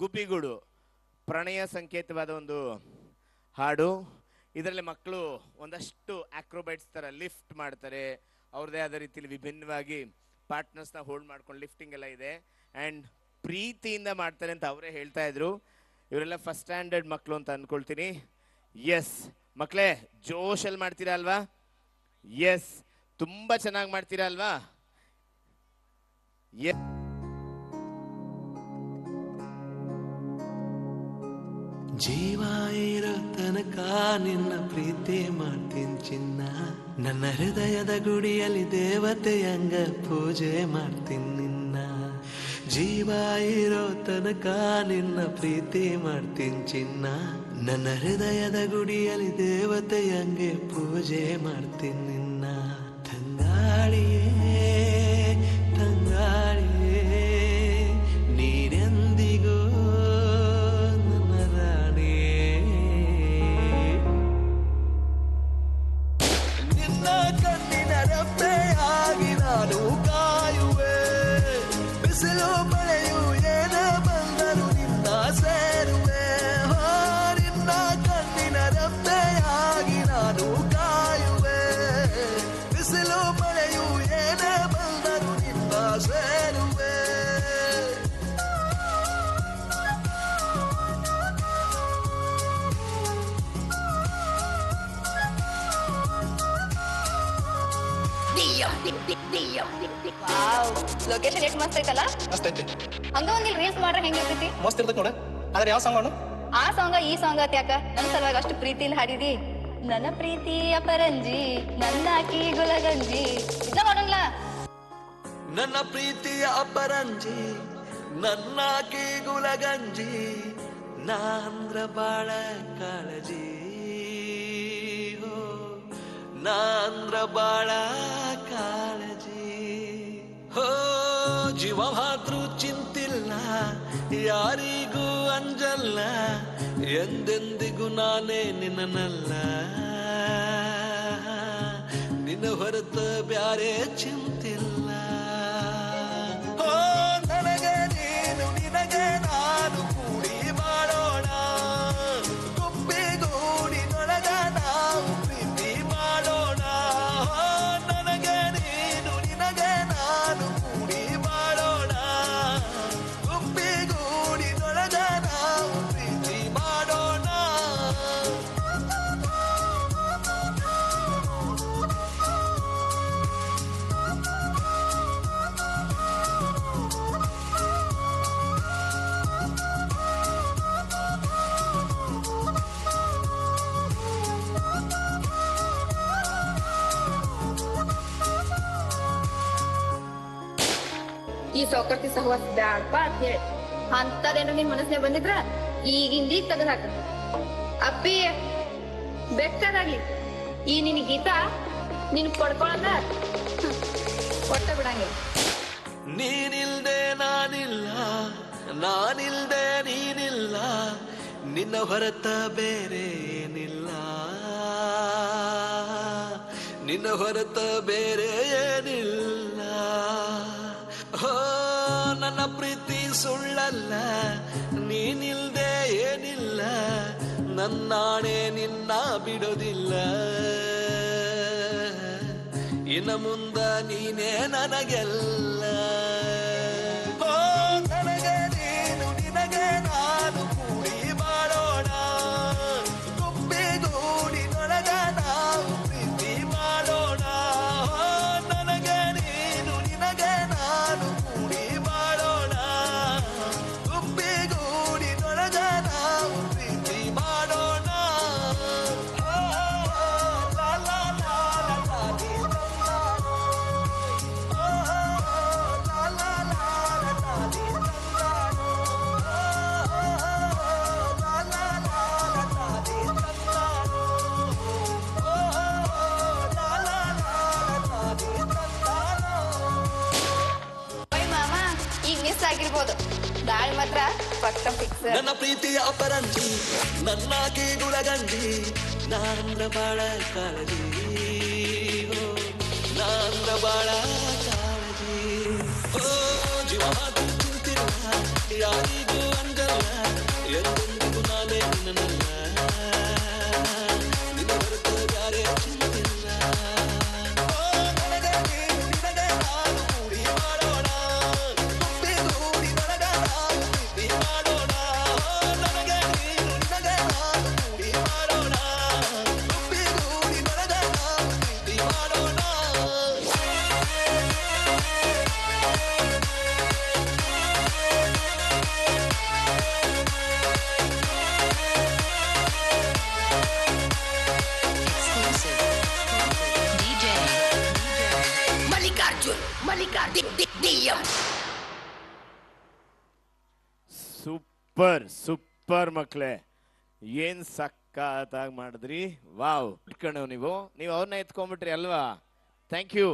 ಗುಬ್ಬಿಗೂಡು ಪ್ರಣಯ ಸಂಕೇತವಾದ ಒಂದು ಹಾಡು. ಇದರಲ್ಲಿ ಮಕ್ಕಳು ಒಂದಷ್ಟು ಆಕ್ರೋಬೈಟ್ಸ್ ಥರ ಲಿಫ್ಟ್ ಮಾಡ್ತಾರೆ, ಅವ್ರದ್ದೇ ಆದ ರೀತಿಯಲ್ಲಿ ವಿಭಿನ್ನವಾಗಿ ಪಾರ್ಟ್ನರ್ಸ್ನ ಹೋಲ್ಡ್ ಮಾಡ್ಕೊಂಡು ಲಿಫ್ಟಿಂಗ್ ಎಲ್ಲ ಇದೆ. ಆ್ಯಂಡ್ ಪ್ರೀತಿಯಿಂದ ಮಾಡ್ತಾರೆ ಅಂತ ಅವರೇ ಹೇಳ್ತಾ ಇದ್ರು. ಇವರೆಲ್ಲ ಫಸ್ಟ್ ಸ್ಟ್ಯಾಂಡರ್ಡ್ ಮಕ್ಕಳು ಅಂತ ಅಂದ್ಕೊಳ್ತೀನಿ. ಎಸ್ ಮಕ್ಕಳೇ, ಜೋಶಲ್ಲಿ ಮಾಡ್ತೀರಾ ಅಲ್ವಾ? ಎಸ್, ತುಂಬ ಚೆನ್ನಾಗಿ ಮಾಡ್ತೀರಾ ಅಲ್ವಾ? ಎಸ್. ಜೀವ ಇರೋ ತನಕ ನಿನ್ನ ಪ್ರೀತಿ ಮಾಡ್ತೀನಿ ಚಿನ್ನ, ನನ್ನ ಹೃದಯದ ಗುಡಿಯಲ್ಲಿ ದೇವತೆಯಂಗ ಪೂಜೆ ಮಾಡ್ತೀನಿ ನಿನ್ನ. ಜೀವ ಇರೋ ತನಕ ನಿನ್ನ ಪ್ರೀತಿ ಮಾಡ್ತೀನಿ ಚಿನ್ನ, ನನ್ನ ಹೃದಯದ ಗುಡಿಯಲ್ಲಿ ದೇವತೆಯಂಗೆ ಪೂಜೆ ಮಾಡ್ತೀನಿ ನಿನ್ನ. ತಂಗಾಳಿಯೇ ತಂಗಾಳಿಯೇ ನೀನೆಂದಿಗೂ ನಾನು ಕಾಯುವೆ, ಬಿಸಿಲು ಮಳೆಯು ಏನ ಬಂದರು ನಿನ್ನ ಸೇರುವೆ. ನಿನ್ನ ಕಣ್ಣಿನ ರೆಪ್ಪೆಯಾಗಿ ನಾನು ಕಾಯುವೆ, ಬಿಸಿಲು ಮಳೆಯು ಏನ ಬಂದರು ನಿನ್ನ ಸೇರುವೆ. ಲೊಕೇಶನ್ ಎಷ್ಟು ಮಸ್ತ್ ಐತಲ್ಲ? ಮಸ್ತ್ ಐತಿ. ಹಂಗ ಒಂದ್ ರೀಲ್ಸ್ ಮಾಡ್ರೆ ಹೆಂಗಿರ್ತೈತಿ? ಮಸ್ತ್ ಇರ್ತೈತಿ ನೋಡ. ಆದ್ರೆ ಯಾವ ಸಾಂಗ್? ಆ ಸಾಂಗ ಈ ಸಾಂಗ್ ಆತ ಯಾಕ? ನನ್ ಸಲುವಾಗಿ ಅಷ್ಟು ಪ್ರೀತಿಲಿ ಹಾಡಿದಿ. ನನ್ನ ಪ್ರೀತಿ ಅಪರಂಜಿ, ನನ್ನಾಕಿ ಗುಲಗಂಜಿ, ಇದ ಮಾಡೋಣ. ನನ್ನ ಪ್ರೀತಿಯ ಅಪರಂಜಿ, ನನ್ನಾಕಿ ಗುಲಗಂಜಿ, ನಾಂದ್ರ ಬಾಳ ಕಾಳಜಿ, ನಾಂದ್ರ ಬಾಳ ಕಾಳಜಿ. ಹೋ ಜೀವ ಮಾತೃ ಚಿಂತಿಲ್ಲ, ಯಾರಿಗೂ ಅಂಜಲ್ಲ, ಎಂದೆಂದಿಗೂ ನಾನೇ ನಿನ್ನನಲ್ಲ, ನಿನ್ನ ಹೊರತ ಬ್ಯಾರೆ ಚಿಂತಿಲ್ಲ. ಹೋ ನನಗೆ ನೀನು ನಿನಗೆ ನಾನು ಕೂಡಿ ಮಾಡೋಣ, ಗುಬ್ಬಿಗೂಡಿನೊಳಗ ನಾವು ಪ್ರೀತಿ ಮಾಡೋಣ. ನನಗೆ ನೀನು ನಿನಗೆ ನಾನು ಕೂಡಿ ಮಾಡೋಣ, ಗುಬ್ಬಿಗೂಡಿನೊಳಗ ನಾವು ಪ್ರೀತಿ ಮಾಡೋಣ. ಈ ಸೌಕರ್ತಿ ಸಹವಾಸ ಬ್ಯಾಡಪ್ಪ ಅಂತ ಹೇಳಿ ಅಂತದೇನ್ರ ನಿನ್ ಮನಸ್ಸಿನಾಗ ಬಂದಿದ್ರ ಈಗಿಂದೀಗ ತೆಗೆದು ಹಾಕ. ಅಪ್ಪಿ ಬೆಕ್ಕದಾಗ್ಲಿ ಈ ನಿನ್ ಗೀತ ನಿನ್ ಕೊಡ್ಕೊಳದ ಕೊಟ್ಟ ಬಿಡಂಗಿಲ್ಲ. ನೀನಿಲ್ದೆ ನಾನಿಲ್ಲ, ನಾನಿಲ್ದೆ ನೀನಿಲ್ಲ, ನಿನ್ನ ಹೊರತ ಬೇರೆ ಏನಿಲ್ಲ, ನಿನ್ನ ಹೊರತ ಬೇರೆ ಏನಿಲ್ಲ. ಹೋ ನನ್ನ ಪ್ರೀತಿ ಸುಳ್ಳಲ್ಲ, ನೀನಿಲ್ದೆ ಏನಿಲ್ಲ, ನನ್ನಾಣೆ ನಿನ್ನ ಬಿಡೋದಿಲ್ಲ, ಇನ್ನು ಮುಂದ ನೀನೇ ನನಗೆಲ್ಲ. ಹೋ ನನಗೆ ನೀನು ನಿನಗೆ ನಾನು ಕೂಡಿ ಮಾಡೋಣ, ಗುಬ್ಬಿಗೂಡಿನೊಳಗ ನಾವು ಪ್ರೀತಿ ಮಾಡೋಣ. ನನಗೆ ನೀನು ನಿನಗೆ ನಾನು ಕೂಡಿ ಮಾಡೋಣ, ಗುಬ್ಬಿಗೂಡಿನೊಳಗ ನಾವು ಪ್ರೀತಿ ಮಾಡೋಣ. ಲಾ ಲಾ ಲಾ ಲಾ ಆಗಿರ್ಬೋದು, ದಾಳಿ ಮಾತ್ರ ಪಕ್ಕ ಫಿಕ್ಸ್. ನನ್ನ ಪ್ರೀತಿಯ ಅಪರಂಜಿ, ನನ್ನಾಗಿ ಗುಳಗಂಜಿ, ನಾಂದ್ರ ಬಾಳ ಕಾಳಜಿ, ನಾಂದ್ರ ಬಾಳ ಕಾಳಜಿ. ಓ ಜೀವ ಮಾತು ಚಿಂತಿಲ್ಲ, ಯಾರಿಗೂ ಸಿಗಲ್ಲ ಎಂದೆಂದಿಗೂ ನಾನೇ ನಿನ್ನಲ್ಲ ನಿನ್ನ ಹೊರತು ಯಾರೇ ಚಿಂತಿಲ್ಲ ನನಗೆ ನೀನು ನಿನಗೆ ನಾನು ಕೂಡಿ ಮಾಡೋಣ ಒಪ್ಪಿಗೂಡಿ ನನಗೆ ನಾವು ಪ್ರೀತಿ ಮಾಡೋಣ ನನಗೆ ನೀನು ನಿನಗೆ ನಾನು ಕೂಡಿ ಮಾಡೋಣ ಒಪ್ಪಿಗೂಡಿ ನನಗೆ ನಾವು ಪ್ರೀತಿ ಮಾಡೋಣ ಸೂಪರ್ ಸೂಪರ್ ಮಕ್ಳೇ, ಏನ್ ಸಕ್ಕತ್ತಾಗಿ ಮಾಡಿದ್ರಿ. ವಾವ್, ಇಟ್ಕೊಂಡವ್ ನೀವು ಅವ್ರನ್ನ ಎತ್ಕೊಂಡ್ಬಿಟ್ರಿ ಅಲ್ವಾ. Thank you.